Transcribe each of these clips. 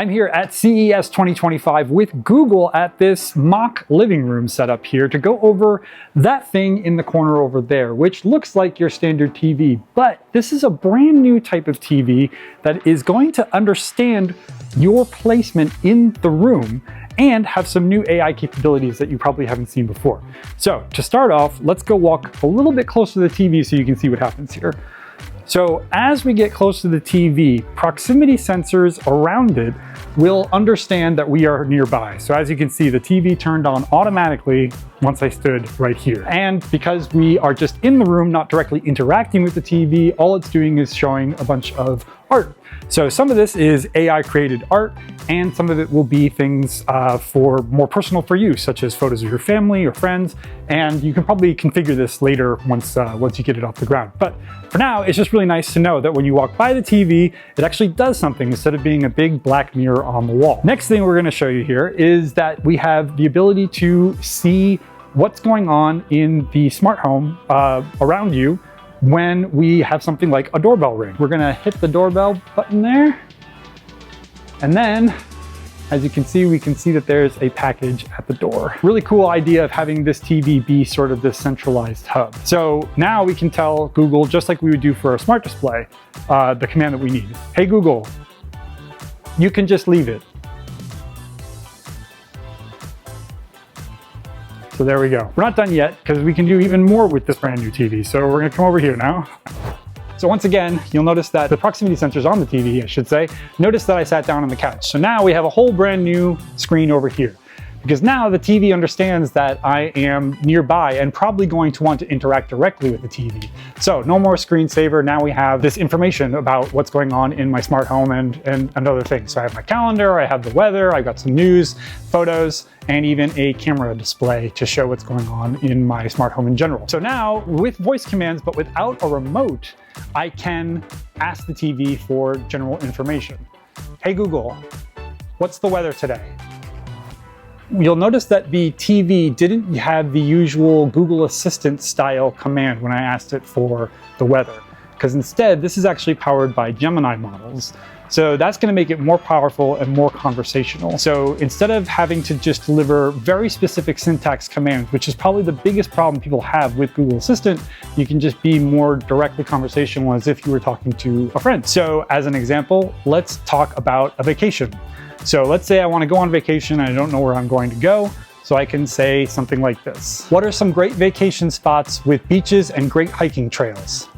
I'm here at CES 2025 with Google at this mock living room setup here to go over that thing in the corner over there, which looks like your standard TV. But this is a brand new type of TV that is going to understand your placement in the room and have some new AI capabilities that you probably haven't seen before. So to start off, let's go walk a little bit closer to the TV so you can see what happens here. So as we get close to the TV, proximity sensors around it will understand that we are nearby. So as you can see, the TV turned on automatically once I stood right here. And because we are just in the room, not directly interacting with the TV, all it's doing is showing a bunch of art. So some of this is AI created art, and some of it will be things for more personal for you, such as photos of your family or friends. And you can probably configure this later once you get it off the ground. But for now, it's just really nice to know that when you walk by the TV, it actually does something instead of being a big black mirror on the wall. Next thing we're going to show you here is that we have the ability to see what's going on in the smart home around you when we have something like a doorbell ring. We're gonna hit the doorbell button there. And then, as you can see, we can see that there's a package at the door. Really cool idea of having this TV be sort of this centralized hub. So now we can tell Google, just like we would do for a smart display, the command that we need. Hey Google, you can just leave it. So there we go. We're not done yet because we can do even more with this brand new TV. So we're gonna come over here now. So once again, you'll notice that the proximity sensors on the TV, I should say, notice that I sat down on the couch. So now we have a whole brand new screen over here. Because now the TV understands that I am nearby and probably going to want to interact directly with the TV. So no more screensaver. Now we have this information about what's going on in my smart home and other things. So I have my calendar, I have the weather, I've got some news, photos, and even a camera display to show what's going on in my smart home in general. So now with voice commands, but without a remote, I can ask the TV for general information. Hey Google, what's the weather today? You'll notice that the TV didn't have the usual Google Assistant style command when I asked it for the weather, because instead this is actually powered by Gemini models. So that's going to make it more powerful and more conversational. So instead of having to just deliver very specific syntax commands, which is probably the biggest problem people have with Google Assistant, you can just be more directly conversational as if you were talking to a friend. So as an example, let's talk about a vacation. So let's say I want to go on vacation and I don't know where I'm going to go. So I can say something like this. What are some great vacation spots with beaches and great hiking trails?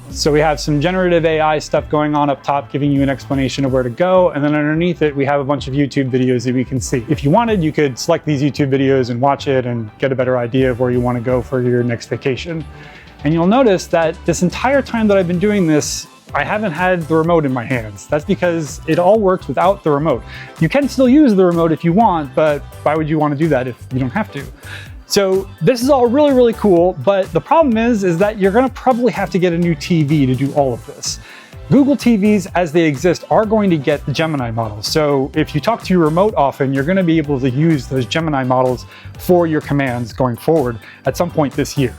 So we have some generative AI stuff going on up top, giving you an explanation of where to go. And then underneath it, we have a bunch of YouTube videos that we can see. If you wanted, you could select these YouTube videos and watch it and get a better idea of where you want to go for your next vacation. And you'll notice that this entire time that I've been doing this, I haven't had the remote in my hands. That's because it all works without the remote. You can still use the remote if you want, but why would you want to do that if you don't have to? So this is all really, really cool, but the problem is that you're gonna probably have to get a new TV to do all of this. Google TVs, as they exist, are going to get the Gemini models. So if you talk to your remote often, you're gonna be able to use those Gemini models for your commands going forward at some point this year.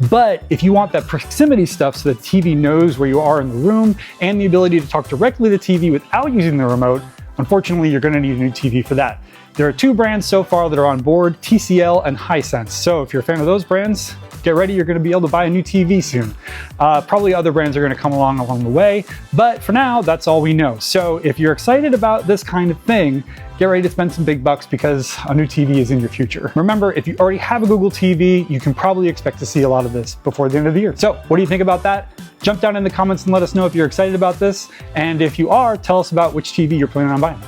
But if you want that proximity stuff so the TV knows where you are in the room and the ability to talk directly to the TV without using the remote, unfortunately, you're gonna need a new TV for that. There are two brands so far that are on board, TCL and Hisense. So if you're a fan of those brands, get ready, you're gonna be able to buy a new TV soon. Probably other brands are gonna come along the way, but for now, that's all we know. So if you're excited about this kind of thing, get ready to spend some big bucks because a new TV is in your future. Remember, if you already have a Google TV, you can probably expect to see a lot of this before the end of the year. So what do you think about that? Jump down in the comments and let us know if you're excited about this. And if you are, tell us about which TV you're planning on buying.